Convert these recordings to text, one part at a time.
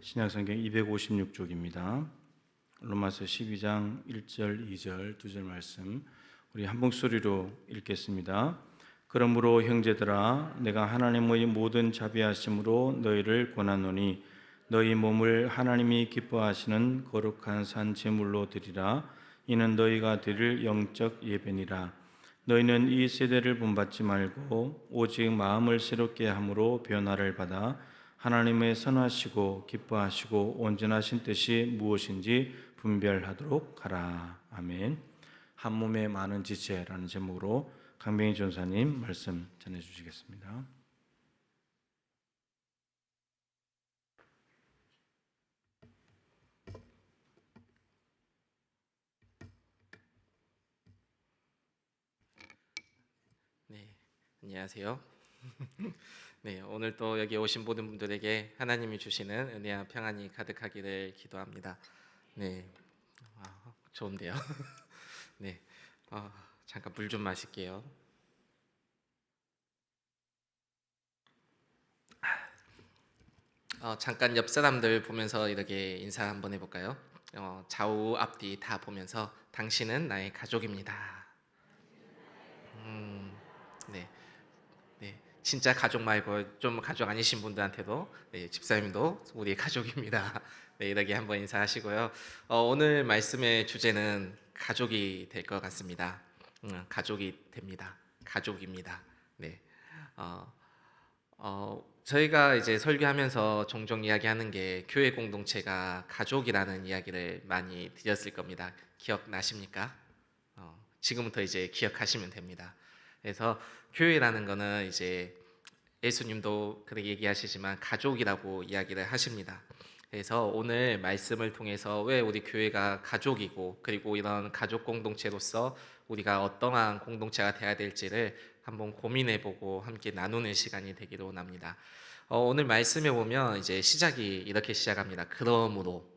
신약성경 256쪽입니다. 로마서 12장 1절, 2절, 2절 말씀 우리 한 목소리로 읽겠습니다. 그러므로 형제들아, 내가 하나님의 모든 자비하심으로 너희를 권하노니 너희 몸을 하나님이 기뻐하시는 거룩한 산 제물로 드리라. 이는 너희가 드릴 영적 예배니라. 너희는 이 세대를 본받지 말고 오직 마음을 새롭게 함으로 변화를 받아 하나님의 선하시고 기뻐하시고 온전하신 뜻이 무엇인지 분별하도록 하라. 아멘. 한 몸에 많은 지체라는 제목으로 강병희 전사님 말씀 전해주시겠습니다. 네, 안녕하세요. 네, 오늘 또 여기 오신 모든 분들에게 하나님이 주시는 은혜와 평안이 가득하기를 기도합니다. 네, 좋은데요. 네, 잠깐 물 좀 마실게요. 잠깐 옆 사람들 보면서 이렇게 인사 한번 해볼까요? 좌우 앞뒤 다 보면서 당신은 나의 가족입니다. 네. 네, 진짜 가족 말고 좀 가족 아니신 분들한테도 네, 집사님도 우리 가족입니다. 네, 이렇게 한번 인사하시고요. 오늘 말씀의 주제는 가족이 될 것 같습니다. 가족이 됩니다. 가족입니다. 네, 어, 저희가 이제 설교하면서 종종 이야기하는 게 교회 공동체가 가족이라는 이야기를 많이 드렸을 겁니다. 기억나십니까? 지금부터 이제 기억하시면 됩니다. 그래서 교회라는 거는 이제 예수님도 그렇게 얘기하시지만 가족이라고 이야기를 하십니다. 그래서 오늘 말씀을 통해서 왜 우리 교회가 가족이고 그리고 이런 가족 공동체로서 우리가 어떠한 공동체가 돼야 될지를 한번 고민해보고 함께 나누는 시간이 되기로 원합니다. 오늘 말씀에 보면 이제 시작이 이렇게 시작합니다. 그러므로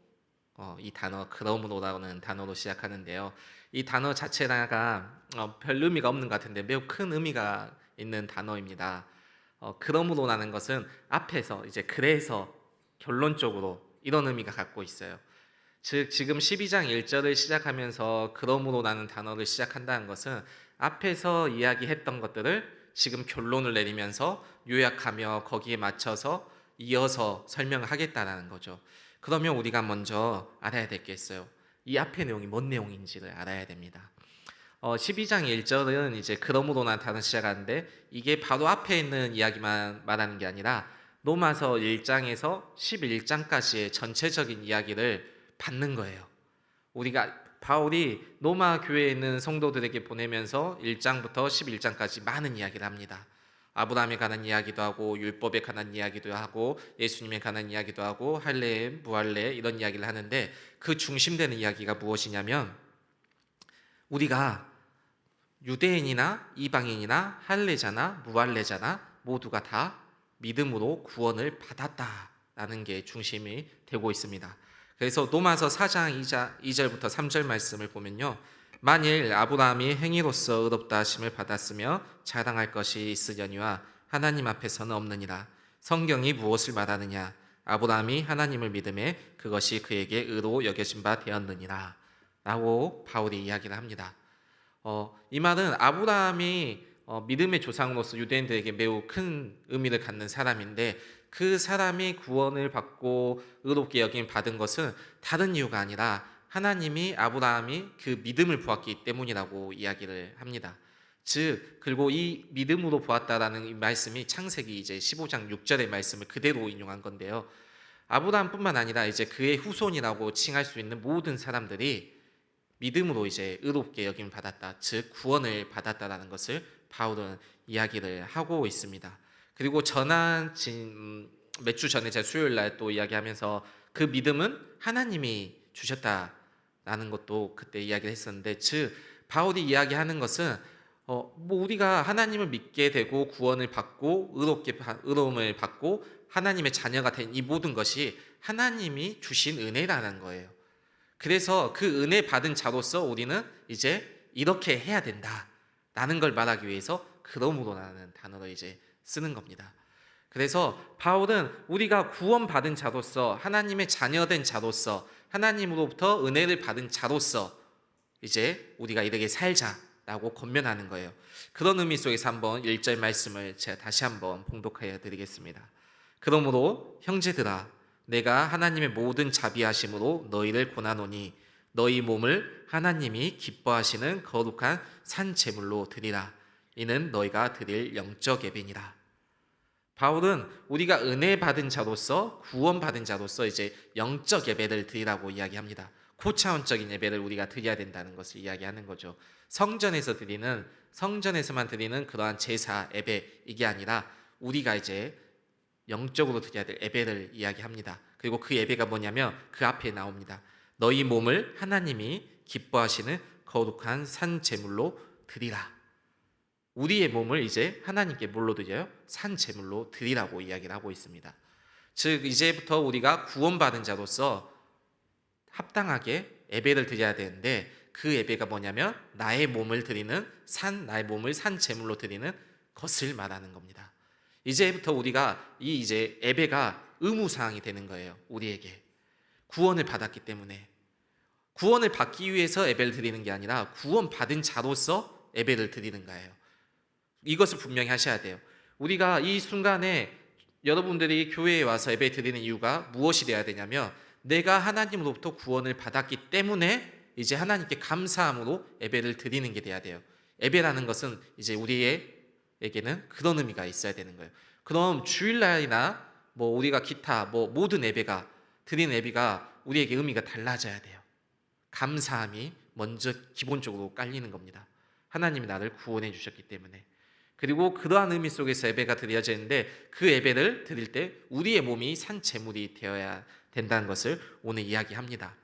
이 단어 그러므로라는 단어로 시작하는데요. 이 단어 자체가 별 의미가 없는 것 같은데 매우 큰 의미가 있는 단어입니다. 그러므로라는 것은 앞에서 이제 그래서 결론적으로 이런 의미가 갖고 있어요. 즉 지금 12장 1절을 시작하면서 그러므로라는 단어를 시작한다는 것은 앞에서 이야기했던 것들을 지금 결론을 내리면서 요약하며 거기에 맞춰서 이어서 설명하겠다라는 거죠. 그러면 우리가 먼저 알아야 될 게 있어요. 이 앞의 내용이 뭔 내용인지를 알아야 됩니다. 12장 1절은 이제 그러므로나 단어 시작하는데 이게 바로 앞에 있는 이야기만 말하는 게 아니라 로마서 1장에서 11장까지의 전체적인 이야기를 받는 거예요. 우리가 바울이 로마 교회에 있는 성도들에게 보내면서 1장부터 11장까지 많은 이야기를 합니다. 아브라함에 관한 이야기도 하고 율법에 관한 이야기도 하고 예수님에 관한 이야기도 하고 할례, 무할례 이런 이야기를 하는데 그 중심되는 이야기가 무엇이냐면 우리가 유대인이나 이방인이나 할례자나 무할례자나 모두가 다 믿음으로 구원을 받았다라는 게 중심이 되고 있습니다. 그래서 로마서 4장 2절부터 3절 말씀을 보면요. 만일 아브라함이 행위로서 의롭다 하심을 받았으며 자랑할 것이 있으려니와 하나님 앞에서는 없느니라. 성경이 무엇을 말하느냐? 아브라함이 하나님을 믿음에 그것이 그에게 의로 여겨진 바 되었느니라. 라고 바울이 이야기를 합니다. 이 말은 아브라함이 믿음의 조상으로서 유대인들에게 매우 큰 의미를 갖는 사람인데 그 사람이 구원을 받고 의롭게 여김 받은 것은 다른 이유가 아니라 하나님이 아브라함이 그 믿음을 보았기 때문이라고 이야기를 합니다. 즉 그리고 이 믿음으로 보았다라는 이 말씀이 창세기 이제 15장 6절의 말씀을 그대로 인용한 건데요. 아브라함뿐만 아니라 이제 그의 후손이라고 칭할 수 있는 모든 사람들이 믿음으로 이제 의롭게 여김을 받았다, 즉 구원을 받았다라는 것을 바울은 이야기를 하고 있습니다. 그리고 몇 주 전에 제가 수요일 날 또 이야기하면서 그 믿음은 하나님이 주셨다라는 것도 그때 이야기를 했었는데, 즉 바울이 이야기하는 것은 뭐 우리가 하나님을 믿게 되고 구원을 받고 의로움을 받고 하나님의 자녀가 된 이 모든 것이 하나님이 주신 은혜라는 거예요. 그래서 그 은혜 받은 자로서 우리는 이제 이렇게 해야 된다라는 걸 말하기 위해서 그러므로라는 단어를 이제 쓰는 겁니다. 그래서 바울은 우리가 구원받은 자로서, 하나님의 자녀된 자로서, 하나님으로부터 은혜를 받은 자로서 이제 우리가 이렇게 살자라고 권면하는 거예요. 그런 의미 속에서 한번 1절 말씀을 제가 다시 한번 봉독하여 드리겠습니다. 그러므로 형제들아, 내가 하나님의 모든 자비하심으로 너희를 권하노니 너희 몸을 하나님이 기뻐하시는 거룩한 산 제물로 드리라. 이는 너희가 드릴 영적 예배니라. 바울은 우리가 은혜 받은 자로서, 구원받은 자로서 이제 영적 예배를 드리라고 이야기합니다. 고차원적인 예배를 우리가 드려야 된다는 것을 이야기하는 거죠. 성전에서만 드리는 그러한 제사, 예배, 이게 아니라 우리가 이제 영적으로 드려야 될 예배를 이야기합니다. 그리고 그 예배가 뭐냐면 그 앞에 나옵니다. 너희 몸을 하나님이 기뻐하시는 거룩한 산 제물로 드리라. 우리의 몸을 이제 하나님께 뭘로 드려요? 산 제물로 드리라고 이야기를 하고 있습니다. 즉 이제부터 우리가 구원받은 자로서 합당하게 예배를 드려야 되는데, 그 예배가 뭐냐면 나의 몸을 산 제물로 드리는 것을 말하는 겁니다. 이제부터 우리가 이제 예배가 의무 사항이 되는 거예요. 우리에게 구원을 받았기 때문에, 구원을 받기 위해서 예배를 드리는 게 아니라 구원받은 자로서 예배를 드리는 거예요. 이것을 분명히 하셔야 돼요. 우리가 이 순간에 여러분들이 교회에 와서 예배 드리는 이유가 무엇이 되어야 되냐면, 내가 하나님으로부터 구원을 받았기 때문에 이제 하나님께 감사함으로 예배를 드리는 게 돼야 돼요. 예배라는 것은 이제 우리에게는 그런 의미가 있어야 되는 거예요. 그럼 주일날이나 우리가 기타 모든 예배가 드리는 예배가 우리에게 의미가 달라져야 돼요. 감사함이 먼저 기본적으로 깔리는 겁니다. 하나님이 나를 구원해 주셨기 때문에. 그리고 그러한 의미 속에서 예배가 드려지는데, 그 예배를 드릴 때 우리의 몸이 산 제물이 되어야 된다는 것을 오늘 이야기합니다.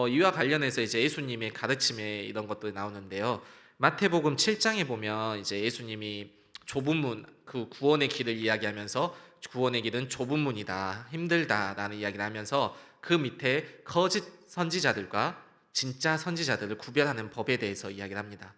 이와 관련해서 이제 예수님의 가르침에 이런 것들이 나오는데요. 마태복음 7장에 보면 이제 예수님이 좁은 문, 그 구원의 길을 이야기하면서 구원의 길은 좁은 문이다, 힘들다라는 이야기를 하면서 그 밑에 거짓 선지자들과 진짜 선지자들을 구별하는 법에 대해서 이야기를 합니다.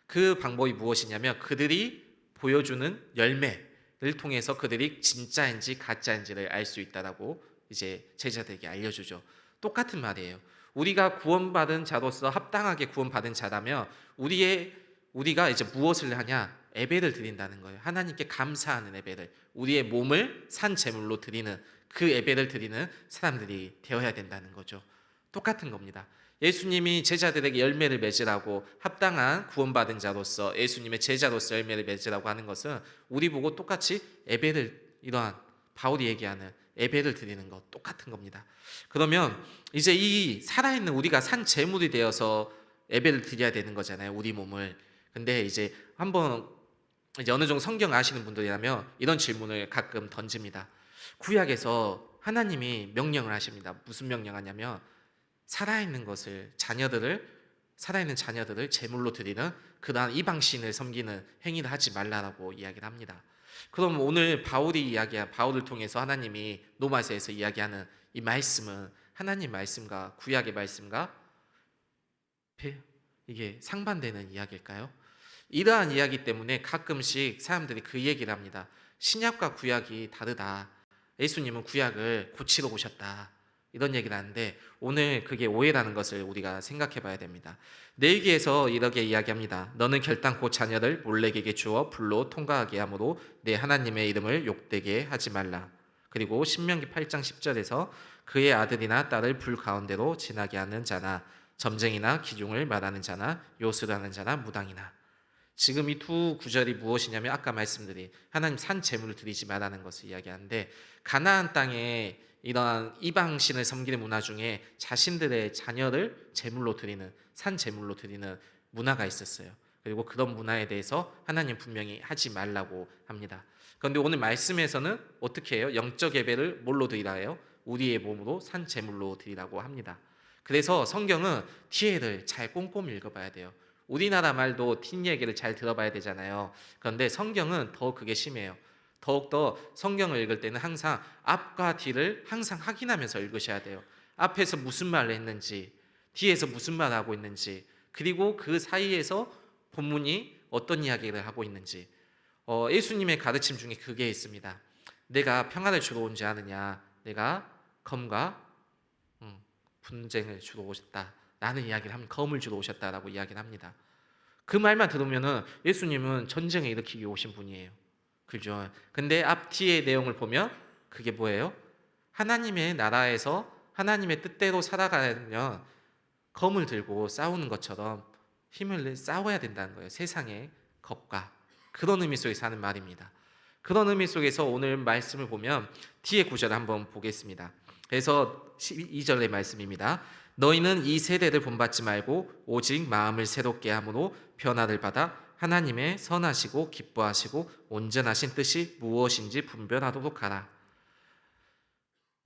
그 방법이 무엇이냐면 그들이 보여주는 열매를 통해서 그들이 진짜인지 가짜인지를 알 수 있다라고 이제 제자들에게 알려주죠. 똑같은 말이에요. 우리가 구원받은 자로서 합당하게 구원받은 자라면 우리가 이제 무엇을 하냐? 예배를 드린다는 거예요. 하나님께 감사하는 예배를, 우리의 몸을 산 제물로 드리는 그 예배를 드리는 사람들이 되어야 된다는 거죠. 똑같은 겁니다. 예수님이 제자들에게 열매를 맺으라고, 합당한 구원받은 자로서 예수님의 제자로서 열매를 맺으라고 하는 것은 우리 보고 똑같이 예배를, 이러한 바울이 얘기하는 예배를 드리는 것 똑같은 겁니다. 그러면 이제 이 살아있는 우리가 산 제물이 되어서 예배를 드려야 되는 거잖아요, 우리 몸을. 근데 이제 한번 이제 어느 정도 성경 아시는 분들이라면 이런 질문을 가끔 던집니다. 구약에서 하나님이 명령을 하십니다. 무슨 명령하냐면 살아있는 자녀들을 제물로 드리는 그러한 이방신을 섬기는 행위를 하지 말라라고 이야기를 합니다. 그럼 오늘 바울을 통해서 하나님이 로마서에서 이야기하는 이 말씀은 하나님 말씀과 구약의 말씀과 이게 상반되는 이야기일까요? 이러한 이야기 때문에 가끔씩 사람들이 그 얘기를 합니다. 신약과 구약이 다르다. 예수님은 구약을 고치러 오셨다. 이런 얘기를 하는데 오늘 그게 오해라는 것을 우리가 생각해 봐야 됩니다. 레위기에서 이렇게 이야기합니다. 너는 결단코 자녀를 몰렉에게 주어 불로 통과하게 하므로 내 하나님의 이름을 욕되게 하지 말라. 그리고 신명기 8장 10절에서 그의 아들이나 딸을 불 가운데로 지나게 하는 자나 점쟁이나 기중을 말하는 자나 요술하는 자나 무당이나. 지금 이 두 구절이 무엇이냐면 아까 말씀드린 하나님 산 제물을 드리지 말라는 것을 이야기하는데, 가나안 땅에 이러한 이방신을 섬기는 문화 중에 자신들의 자녀를 제물로 드리는, 산 제물로 드리는 문화가 있었어요. 그리고 그런 문화에 대해서 하나님 분명히 하지 말라고 합니다. 그런데 오늘 말씀에서는 어떻게 해요? 영적 예배를 뭘로 드리라 해요? 우리의 몸으로 산 제물로 드리라고 합니다. 그래서 성경은 뒤에를 잘 꼼꼼히 읽어봐야 돼요. 우리나라 말도 뒷 얘기를 잘 들어봐야 되잖아요. 그런데 성경은 더 그게 심해요. 더욱더 성경을 읽을 때는 항상 앞과 뒤를 항상 확인하면서 읽으셔야 돼요. 앞에서 무슨 말을 했는지, 뒤에서 무슨 말을 하고 있는지, 그리고 그 사이에서 본문이 어떤 이야기를 하고 있는지. 예수님의 가르침 중에 그게 있습니다. 내가 평안을 주러 오지 않느냐, 내가 검과 분쟁을 주러 오셨다라는 이야기를 합니다. 검을 주러 오셨다라고 이야기를 합니다. 그 말만 들으면은 예수님은 전쟁을 일으키기 오신 분이에요. 그죠? 근데 앞뒤의 내용을 보면 그게 뭐예요? 하나님의 나라에서 하나님의 뜻대로 살아가려면 검을 들고 싸우는 것처럼 힘을 내 싸워야 된다는 거예요. 세상의 겁과 그런 의미 속에서 하는 말입니다. 그런 의미 속에서 오늘 말씀을 보면 뒤에 구절을 한번 보겠습니다. 그래서 12절의 말씀입니다. 너희는 이 세대를 본받지 말고 오직 마음을 새롭게 함으로 변화를 받아 하나님의 선하시고 기뻐하시고 온전하신 뜻이 무엇인지 분별하도록 하라.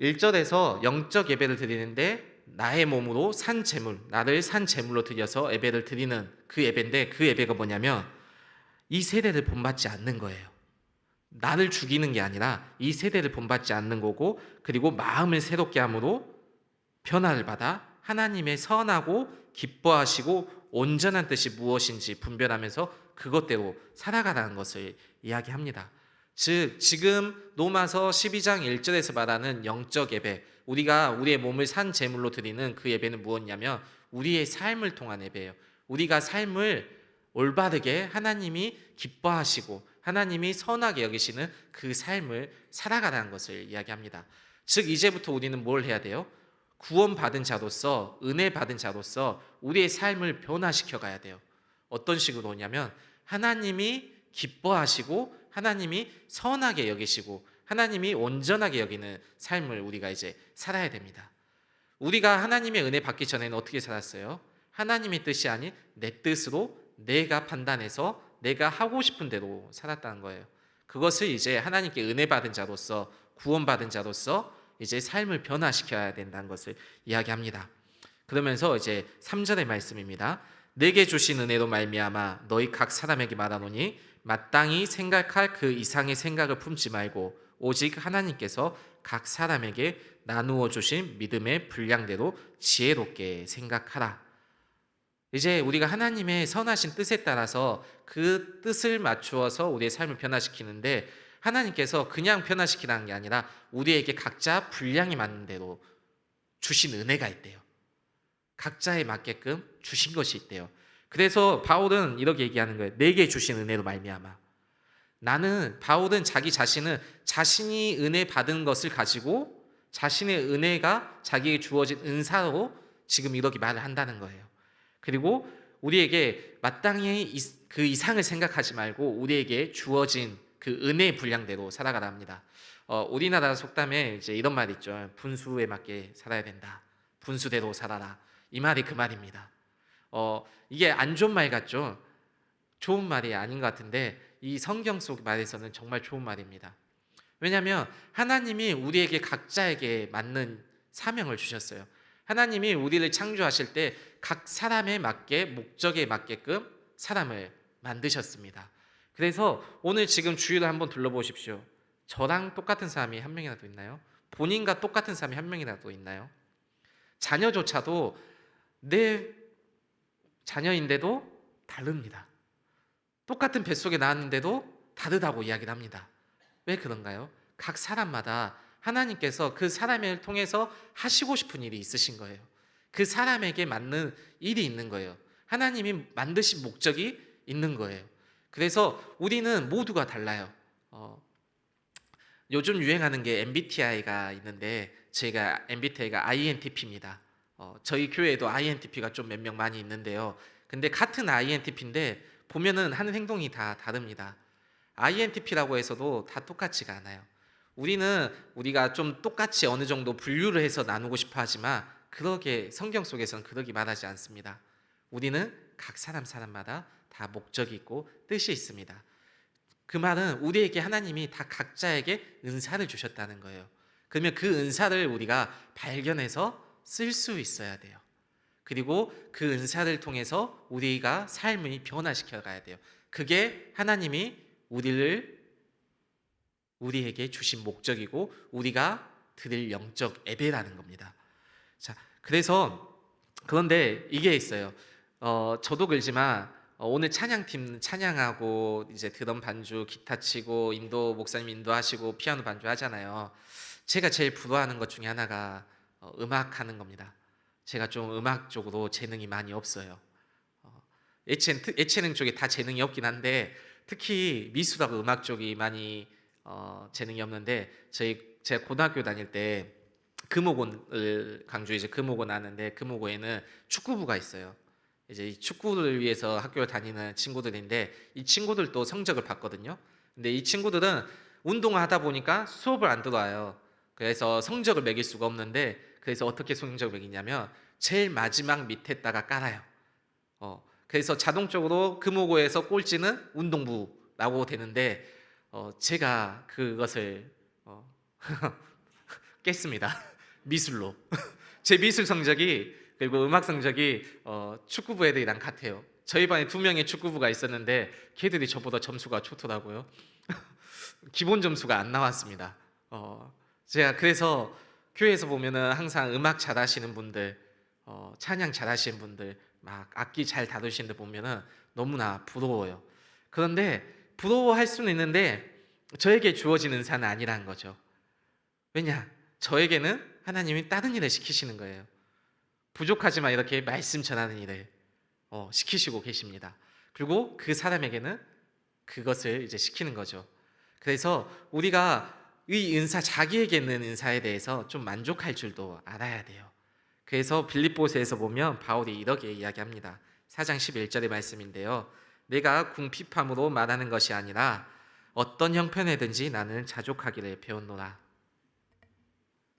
1절에서 영적 예배를 드리는데 나의 몸으로 산 제물, 나를 산 제물로 드려서 예배를 드리는 그 예배인데 그 예배가 뭐냐면 이 세대를 본받지 않는 거예요. 나를 죽이는 게 아니라 이 세대를 본받지 않는 거고, 그리고 마음을 새롭게 함으로 변화를 받아 하나님의 선하고 기뻐하시고 온전한 뜻이 무엇인지 분별하면서 그것대로 살아가라는 것을 이야기합니다. 즉 지금 로마서 12장 1절에서 말하는 영적 예배, 우리가 우리의 몸을 산 제물로 드리는 그 예배는 무엇이냐면 우리의 삶을 통한 예배예요. 우리가 삶을 올바르게 하나님이 기뻐하시고 하나님이 선하게 여기시는 그 삶을 살아가라는 것을 이야기합니다. 즉 이제부터 우리는 뭘 해야 돼요? 구원받은 자로서, 은혜 받은 자로서 우리의 삶을 변화시켜 가야 돼요. 어떤 식으로 오냐면 하나님이 기뻐하시고 하나님이 선하게 여기시고 하나님이 온전하게 여기는 삶을 우리가 이제 살아야 됩니다. 우리가 하나님의 은혜 받기 전에는 어떻게 살았어요? 하나님의 뜻이 아닌 내 뜻으로 내가 판단해서 내가 하고 싶은 대로 살았다는 거예요. 그것을 이제 하나님께 은혜 받은 자로서, 구원받은 자로서 이제 삶을 변화시켜야 된다는 것을 이야기합니다. 그러면서 이제 3절의 말씀입니다. 내게 주신 은혜로 말미암아 너희 각 사람에게 말하노니 마땅히 생각할 그 이상의 생각을 품지 말고 오직 하나님께서 각 사람에게 나누어 주신 믿음의 분량대로 지혜롭게 생각하라. 이제 우리가 하나님의 선하신 뜻에 따라서 그 뜻을 맞추어서 우리의 삶을 변화시키는데 하나님께서 그냥 변화시키라는 게 아니라 우리에게 각자 분량이 맞는 대로 주신 은혜가 있대요. 각자에 맞게끔 주신 것이 있대요. 그래서 바울은 이렇게 얘기하는 거예요. 내게 주신 은혜로 말미암아. 바울은 자기 자신은 자신이 은혜 받은 것을 가지고 자신의 은혜가 자기에게 주어진 은사로 지금 이렇게 말을 한다는 거예요. 그리고 우리에게 마땅히 그 이상을 생각하지 말고 우리에게 주어진 그 은혜의 분량대로 살아가라 합니다. 우리나라 속담에 이제 이런 말이 있죠. 분수에 맞게 살아야 된다. 분수대로 살아라. 이 말이 그 말입니다. 이게 안 좋은 말 같죠? 좋은 말이 아닌 것 같은데 이 성경 속 말에서는 정말 좋은 말입니다. 왜냐하면 하나님이 우리에게 각자에게 맞는 사명을 주셨어요. 하나님이 우리를 창조하실 때 각 사람에 맞게 목적에 맞게끔 사람을 만드셨습니다. 그래서 오늘 지금 주위를 한번 둘러보십시오. 저랑 똑같은 사람이 한 명이라도 있나요? 본인과 똑같은 사람이 한 명이라도 있나요? 자녀조차도 내 자녀인데도 다릅니다. 똑같은 뱃속에 나왔는데도 다르다고 이야기를 합니다. 왜 그런가요? 각 사람마다 하나님께서 그 사람을 통해서 하시고 싶은 일이 있으신 거예요. 그 사람에게 맞는 일이 있는 거예요. 하나님이 만드신 목적이 있는 거예요. 그래서 우리는 모두가 달라요. 요즘 유행하는 게 MBTI가 있는데 제가 MBTI가 INTP입니다. 저희 교회에도 INTP가 좀 몇 명 많이 있는데요. 근데 같은 INTP인데 보면은 하는 행동이 다 다릅니다. INTP라고 해서도 다 똑같지가 않아요. 우리가 좀 똑같이 어느 정도 분류를 해서 나누고 싶어 하지만 그러게 성경 속에서는 그러기 말하지 않습니다. 우리는 각 사람마다 다 목적이 있고 뜻이 있습니다. 그 말은 우리에게 하나님이 다 각자에게 은사를 주셨다는 거예요. 그러면 그 은사를 우리가 발견해서 쓸 수 있어야 돼요. 그리고 그 은사를 통해서 우리가 삶을 변화시켜 가야 돼요. 그게 하나님이 우리에게 주신 목적이고 우리가 드릴 영적 예배라는 겁니다. 자, 그런데 이게 있어요. 저도 그렇지만 오늘 찬양팀 찬양하고 이제 드럼 반주, 기타 치고 인도 목사님 인도하시고 피아노 반주 하잖아요. 제가 제일 부러워하는 것 중에 하나가 음악하는 겁니다. 제가 좀 음악 쪽으로 재능이 많이 없어요. 예체능 쪽에 다 재능이 없긴 한데 특히 미술하고 음악 쪽이 많이 재능이 없는데 제가 고등학교 다닐 때 금호고를 강주에 이제 금호고 나는데 금호고에는 축구부가 있어요. 이제 이 축구를 위해서 학교를 다니는 친구들인데 이 친구들도 성적을 봤거든요. 근데 이 친구들은 운동을 하다 보니까 수업을 안 들어와요. 그래서 성적을 매길 수가 없는데 그래서 어떻게 성적을 매기냐면 제일 마지막 밑에다가 깔아요. 그래서 자동적으로 금호고에서 꼴찌는 운동부라고 되는데 제가 그것을 깼습니다. 미술로. 제 미술 성적이 그리고 음악 성적이 축구부 애들이랑 같아요. 저희 반에 2명의 축구부가 있었는데 걔들이 저보다 점수가 좋더라고요. 기본 점수가 안 나왔습니다. 제가 그래서 교회에서 보면은 항상 음악 잘하시는 분들, 찬양 잘하시는 분들, 막 악기 잘 다루시는 데 보면은 너무나 부러워요. 그런데 부러워할 수는 있는데 저에게 주어진 은사는 아니라는 거죠. 왜냐? 저에게는 하나님이 다른 일을 시키시는 거예요. 부족하지만 이렇게 말씀 전하는 일을 시키시고 계십니다. 그리고 그 사람에게는 그것을 이제 시키는 거죠. 그래서 우리가 이 은사, 자기에게 있는 은사에 대해서 좀 만족할 줄도 알아야 돼요. 그래서 빌립보서에서 보면 바울이 이렇게 이야기합니다. 4장 11절의 말씀인데요. 내가 궁핍함으로 말하는 것이 아니라 어떤 형편에든지 나는 자족하기를 배웠노라.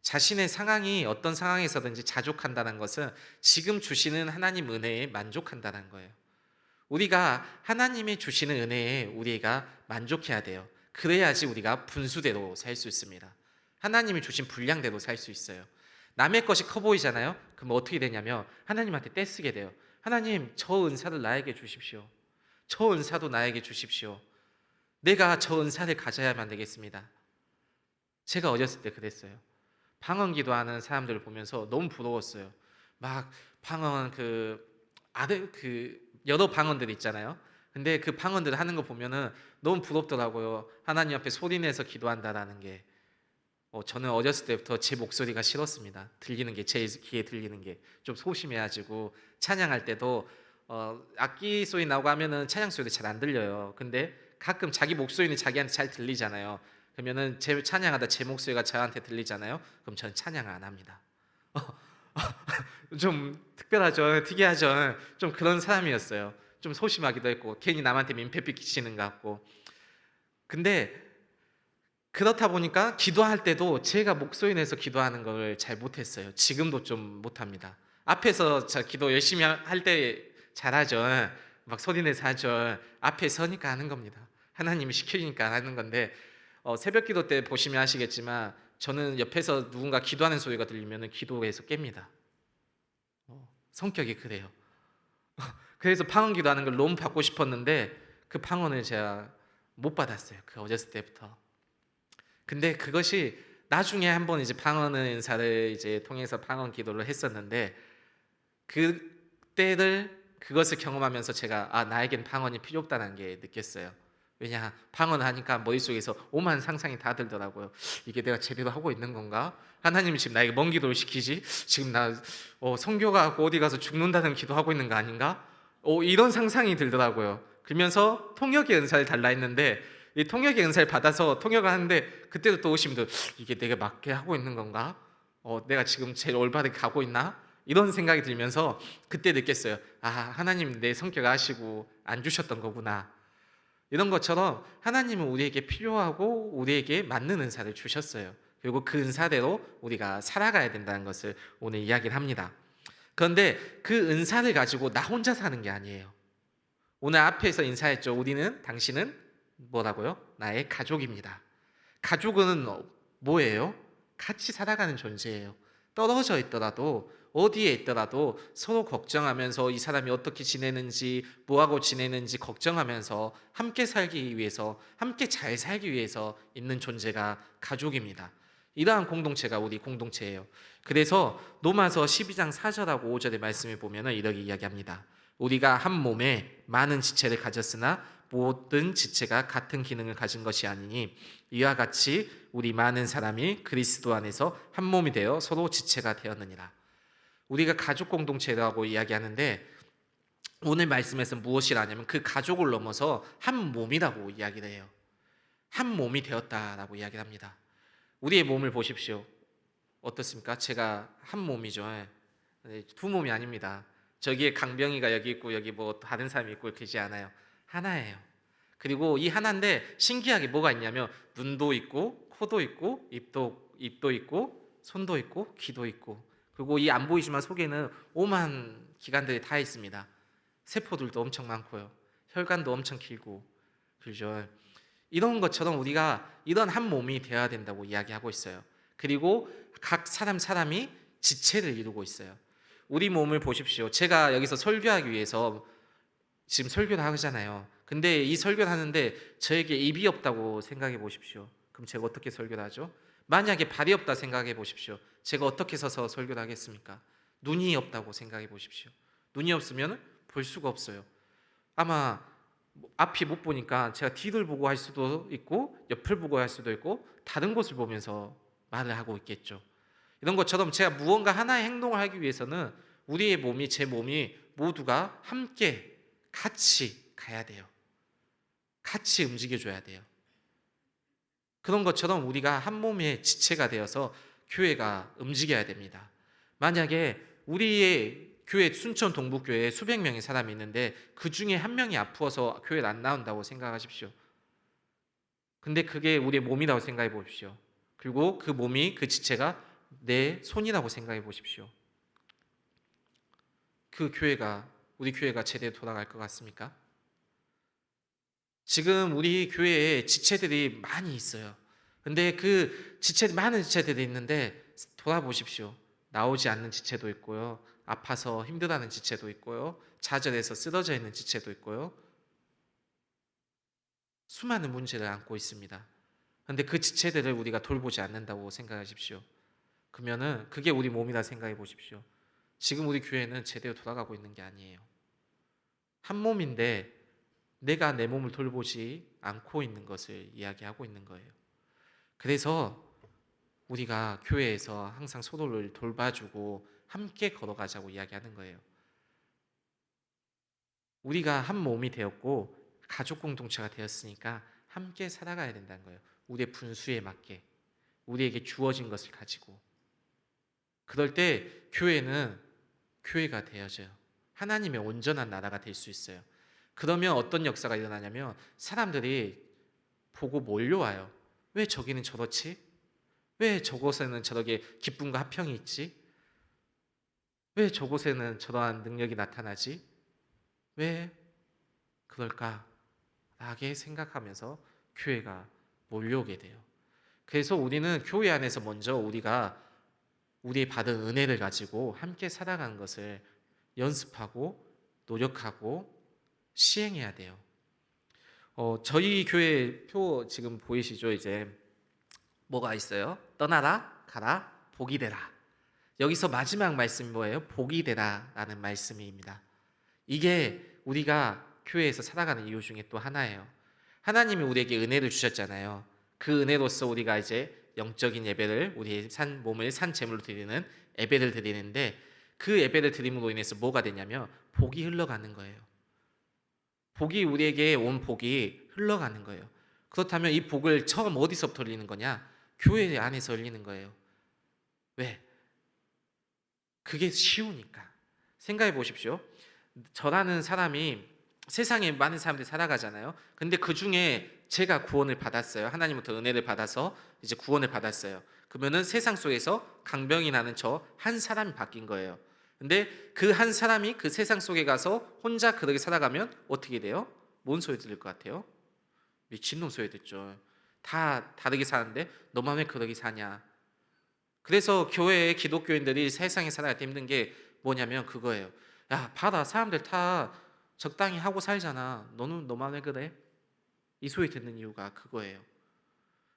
자신의 상황이 어떤 상황에서든지 자족한다는 것은 지금 주시는 하나님 은혜에 만족한다는 거예요. 우리가 하나님이 주시는 은혜에 우리가 만족해야 돼요. 그래야지 우리가 분수대로 살 수 있습니다. 하나님이 주신 분량대로 살 수 있어요. 남의 것이 커 보이잖아요. 그럼 어떻게 되냐면 하나님한테 떼쓰게 돼요. 하나님, 저 은사를 나에게 주십시오. 저 은사도 나에게 주십시오. 내가 저 은사를 가져야만 되겠습니다. 제가 어렸을 때 그랬어요. 방언 기도하는 사람들을 보면서 너무 부러웠어요. 막 방언 여러 방언들 있잖아요. 근데 그 방언들 하는 거 보면은 너무 부럽더라고요. 하나님 앞에 소리내서 기도한다라는 게. 저는 어렸을 때부터 제 목소리가 싫었습니다. 들리는 게 제 귀에 들리는 게 좀 소심해가지고 찬양할 때도 악기 소리 나고 하면은 찬양 소리도 잘 안 들려요. 근데 가끔 자기 목소리는 자기한테 잘 들리잖아요. 그러면은 제 찬양하다 제 목소리가 저한테 들리잖아요. 그럼 저는 찬양을 안 합니다. 좀 특별하죠, 특이하죠. 좀 그런 사람이었어요. 좀 소심하기도 했고 괜히 남한테 민폐 끼치는 것 같고. 근데 그렇다 보니까 기도할 때도 제가 목소리 내서 기도하는 걸 잘 못했어요. 지금도 좀 못합니다. 앞에서 저 기도 열심히 할 때 잘하죠. 막 소리 내서 하죠. 앞에 서니까 하는 겁니다. 하나님이 시키니까 하는 건데 새벽 기도 때 보시면 아시겠지만 저는 옆에서 누군가 기도하는 소리가 들리면 기도에서 깹니다. 성격이 그래요. 그래서 방언 기도하는 걸 너무 받고 싶었는데 그 방언을 제가 못 받았어요. 그 어렸을 때부터. 근데 그것이 나중에 한번 이제 방언 은사를 이제 통해서 방언 기도를 했었는데 그것을 경험하면서 제가 나에겐 방언이 필요 없다는 게 느꼈어요. 왜냐, 방언을 하니까 머릿속에서 오만 상상이 다 들더라고요. 이게 내가 제대로 하고 있는 건가? 하나님이 지금 나에게 뭔 기도를 시키지? 지금 나 선교 가고 어디 가서 죽는다는 기도하고 있는 거 아닌가? 이런 상상이 들더라고요. 그러면서 통역의 은사를 달라 했는데 이 통역의 은사를 받아서 통역을 하는데 그때도 또 오신 분들 이게 내가 맞게 하고 있는 건가? 내가 지금 제일 올바르게 가고 있나? 이런 생각이 들면서 그때 느꼈어요. 하나님 내 성격 아시고 안 주셨던 거구나. 이런 것처럼 하나님은 우리에게 필요하고 우리에게 맞는 은사를 주셨어요. 그리고 그 은사대로 우리가 살아가야 된다는 것을 오늘 이야기를 합니다. 그런데 그 은사를 가지고 나 혼자 사는 게 아니에요. 오늘 앞에서 인사했죠. 당신은 뭐라고요? 나의 가족입니다. 가족은 뭐예요? 같이 살아가는 존재예요. 떨어져 있더라도 어디에 있더라도 서로 걱정하면서 이 사람이 어떻게 지내는지 뭐하고 지내는지 걱정하면서 함께 살기 위해서 함께 잘 살기 위해서 있는 존재가 가족입니다. 이러한 공동체가 우리 공동체예요. 그래서 로마서 12장 4절하고 5절의 말씀을 보면 이렇게 이야기합니다. 우리가 한 몸에 많은 지체를 가졌으나 모든 지체가 같은 기능을 가진 것이 아니니 이와 같이 우리 많은 사람이 그리스도 안에서 한 몸이 되어 서로 지체가 되었느니라. 우리가 가족 공동체라고 이야기하는데 오늘 말씀에서 무엇이라냐면 그 가족을 넘어서 한 몸이라고 이야기를 해요. 한 몸이 되었다라고 이야기를 합니다. 우리의 몸을 보십시오. 어떻습니까? 제가 한 몸이죠. 두 몸이 아닙니다. 저기에 강병이가 여기 있고 여기 뭐 다른 사람이 있고 그러지 않아요. 하나예요. 그리고 이 하나인데 신기하게 뭐가 있냐면 눈도 있고 코도 있고 입도 있고 손도 있고 귀도 있고 그리고 이 안 보이지만 속에는 오만 기관들이 다 있습니다. 세포들도 엄청 많고요. 혈관도 엄청 길죠. 이런 것처럼 우리가 이런 한 몸이 되어야 된다고 이야기하고 있어요. 그리고 각 사람이 지체를 이루고 있어요. 우리 몸을 보십시오. 제가 여기서 설교하기 위해서 지금 설교를 하잖아요. 근데 이 설교를 하는데 저에게 입이 없다고 생각해 보십시오. 그럼 제가 어떻게 설교를 하죠? 만약에 발이 없다 생각해 보십시오. 제가 어떻게 서서 설교를 하겠습니까? 눈이 없다고 생각해 보십시오. 눈이 없으면 볼 수가 없어요. 아마 앞이 못 보니까 제가 뒤를 보고 할 수도 있고 옆을 보고 할 수도 있고 다른 곳을 보면서 말을 하고 있겠죠. 이런 것처럼 제가 무언가 하나의 행동을 하기 위해서는 우리의 몸이 제 몸이 모두가 함께 같이 가야 돼요. 같이 움직여줘야 돼요. 그런 것처럼 우리가 한 몸의 지체가 되어서 교회가 움직여야 됩니다. 만약에 우리의 교회 순천 동북교회에 수백 명의 사람이 있는데 그 중에 한 명이 아프어서 교회를 안 나온다고 생각하십시오. 근데 그게 우리의 몸이라고 생각해 보십시오. 그리고 그 몸이 그 지체가 내 손이라고 생각해 보십시오. 그 교회가 우리 교회가 제대로 돌아갈 것 같습니까? 지금 우리 교회에 지체들이 많이 있어요. 근데 그 많은 지체들이 있는데 돌아보십시오. 나오지 않는 지체도 있고요. 아파서 힘들어하는 지체도 있고요. 좌절해서 쓰러져 있는 지체도 있고요. 수많은 문제를 안고 있습니다. 그런데 그 지체들을 우리가 돌보지 않는다고 생각하십시오. 그러면은 그게 우리 몸이라 생각해 보십시오. 지금 우리 교회는 제대로 돌아가고 있는 게 아니에요. 한 몸인데 내가 내 몸을 돌보지 않고 있는 것을 이야기하고 있는 거예요. 그래서 우리가 교회에서 항상 서로를 돌봐주고 함께 걸어가자고 이야기하는 거예요. 우리가 한 몸이 되었고 가족 공동체가 되었으니까 함께 살아가야 된다는 거예요. 우리의 분수에 맞게 우리에게 주어진 것을 가지고 그럴 때 교회는 교회가 되어져요. 하나님의 온전한 나라가 될 수 있어요. 그러면 어떤 역사가 일어나냐면 사람들이 보고 몰려와요. 왜 저기는 저렇지? 왜 저곳에는 저렇게 기쁨과 화평이 있지? 왜 저곳에는 저러한 능력이 나타나지? 왜 그럴까? 라게 생각하면서 교회가 몰려오게 돼요. 그래서 우리는 교회 안에서 먼저 우리가 우리의 받은 은혜를 가지고 함께 살아가는 것을 연습하고 노력하고 시행해야 돼요. 저희 교회 표 지금 보이시죠? 이제 뭐가 있어요? 떠나라, 가라, 복이 되라. 여기서 마지막 말씀이 뭐예요? 복이 되라라는 말씀입니다. 이게 우리가 교회에서 살아가는 이유 중에 또 하나예요. 하나님이 우리에게 은혜를 주셨잖아요. 그 은혜로서 우리가 이제 영적인 예배를 우리의 몸을 산 제물로 드리는 예배를 드리는데 그 예배를 드림으로 인해서 뭐가 되냐면 복이 흘러가는 거예요. 복이 우리에게 온 복이 흘러가는 거예요. 그렇다면 이 복을 처음 어디서부터 흘리는 거냐? 교회 안에서 흘리는 거예요. 왜? 그게 쉬우니까. 생각해 보십시오. 저라는 사람이 세상에 많은 사람들이 살아가잖아요. 근데 그 중에 제가 구원을 받았어요. 하나님부터 은혜를 받아서 이제 구원을 받았어요. 그러면은 세상 속에서 강병이 나는 저 한 사람이 바뀐 거예요. 근데 그 한 사람이 그 세상 속에 가서 혼자 그렇게 살아가면 어떻게 돼요? 뭔 소리 들릴 것 같아요? 미친놈 소리 듣죠. 다 다르게 사는데 너만 왜 그렇게 사냐? 그래서 교회의 기독교인들이 세상에 살아갈 때 힘든 게 뭐냐면 그거예요. 야, 봐라. 사람들 다 적당히 하고 살잖아. 너만 왜 그래? 이 소리 듣는 이유가 그거예요.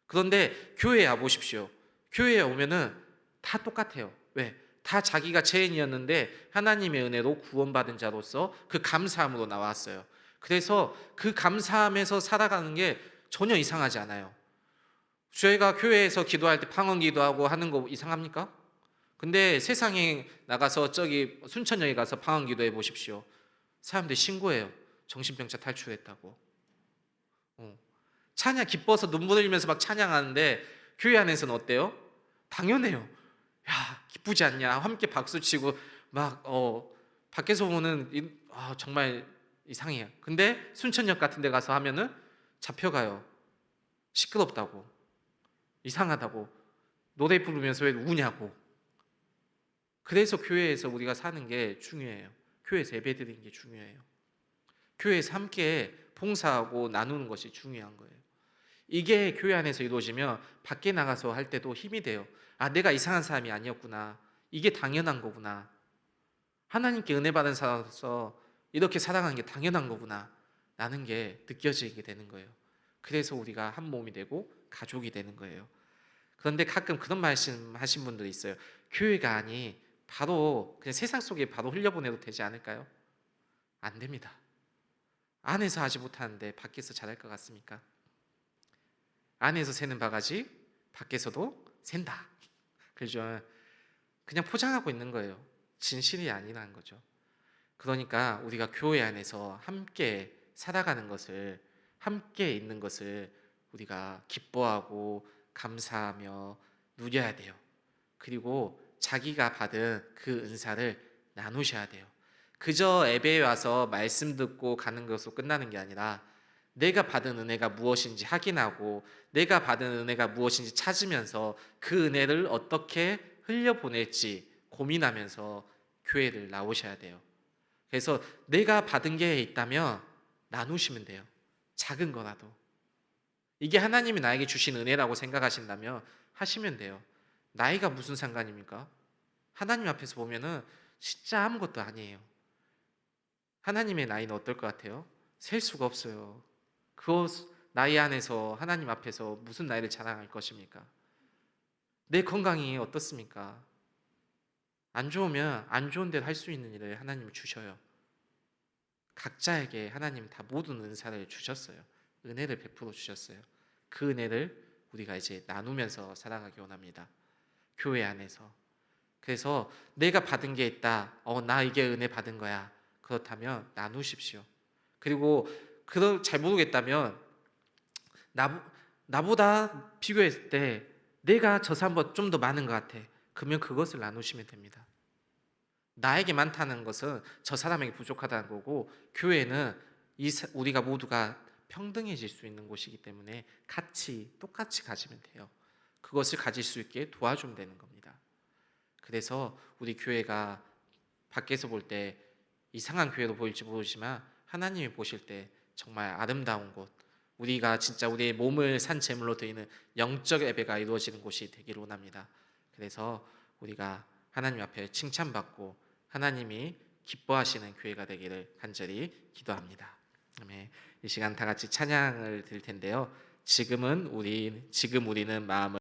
그런데 교회에 와보십시오. 교회에 오면은 다 똑같아요. 왜? 다 자기가 죄인이었는데 하나님의 은혜로 구원받은 자로서 그 감사함으로 나왔어요. 그래서 그 감사함에서 살아가는 게 전혀 이상하지 않아요. 저희가 교회에서 기도할 때 방언 기도하고 하는 거 이상합니까? 근데 세상에 나가서 저기 순천역에 가서 방언 기도해 보십시오. 사람들이 신고해요. 정신병자 탈출했다고. 찬양 기뻐서 눈물 흘리면서 막 찬양하는데 교회 안에서는 어때요? 당연해요. 야, 기쁘지 않냐? 함께 박수 치고 막 밖에서 보면 정말 이상해요. 근데 순천역 같은 데 가서 하면은 잡혀가요. 시끄럽다고, 이상하다고, 노래 부르면서 왜 우냐고. 그래서 교회에서 우리가 사는 게 중요해요. 교회에서 예배드리는 게 중요해요. 교회에서 함께 봉사하고 나누는 것이 중요한 거예요. 이게 교회 안에서 이루어지면 밖에 나가서 할 때도 힘이 돼요. 아, 내가 이상한 사람이 아니었구나. 이게 당연한 거구나. 하나님께 은혜 받은 사람으로서 이렇게 살아가는 게 당연한 거구나 라는 게 느껴지게 되는 거예요. 그래서 우리가 한 몸이 되고 가족이 되는 거예요. 그런데 가끔 그런 말씀 하신 분들이 있어요. 교회가 아니 바로 그냥 세상 속에 바로 흘려보내도 되지 않을까요? 안 됩니다. 안에서 하지 못하는데 밖에서 잘할 것 같습니까? 안에서 새는 바가지 밖에서도 샌다. 그죠? 그냥 포장하고 있는 거예요. 진실이 아니라는 거죠. 그러니까 우리가 교회 안에서 함께 살아가는 것을, 함께 있는 것을 우리가 기뻐하고 감사하며 누려야 돼요. 그리고 자기가 받은 그 은사를 나누셔야 돼요. 그저 예배에 와서 말씀 듣고 가는 것으로 끝나는 게 아니라 내가 받은 은혜가 무엇인지 확인하고 내가 받은 은혜가 무엇인지 찾으면서 그 은혜를 어떻게 흘려보낼지 고민하면서 교회를 나오셔야 돼요. 그래서 내가 받은 게 있다면 나누시면 돼요. 작은 거라도. 이게 하나님이 나에게 주신 은혜라고 생각하신다면 하시면 돼요. 나이가 무슨 상관입니까? 하나님 앞에서 보면은 진짜 아무것도 아니에요. 하나님의 나이는 어떨 것 같아요? 셀 수가 없어요. 그 나이 안에서 하나님 앞에서 무슨 나이를 자랑할 것입니까? 내 건강이 어떻습니까? 안 좋으면 안 좋은 대로 할 수 있는 일을 하나님이 주셔요. 각자에게 하나님 다 모든 은사를 주셨어요. 은혜를 베풀어 주셨어요. 그 은혜를 우리가 이제 나누면서 살아가기 원합니다. 교회 안에서. 그래서 내가 받은 게 있다. 나 이게 은혜 받은 거야. 그렇다면 나누십시오. 그리고 잘 모르겠다면 나보다 비교했을 때 내가 저 사람보다 좀 더 많은 것 같아. 그러면 그것을 나누시면 됩니다. 나에게 많다는 것은 저 사람에게 부족하다는 거고, 교회는 우리가 모두가 평등해질 수 있는 곳이기 때문에 똑같이 가지면 돼요. 그것을 가질 수 있게 도와주면 되는 겁니다. 그래서 우리 교회가 밖에서 볼 때 이상한 교회로 보일지 모르지만 하나님이 보실 때 정말 아름다운 곳, 우리가 진짜 우리의 몸을 산 제물로 드리는 영적 예배가 이루어지는 곳이 되기를 원합니다. 그래서 우리가 하나님 앞에 칭찬받고 하나님이 기뻐하시는 교회가 되기를 간절히 기도합니다. 아멘. 이 시간 다 같이 찬양을 드릴 텐데요. 지금 우리는 마음을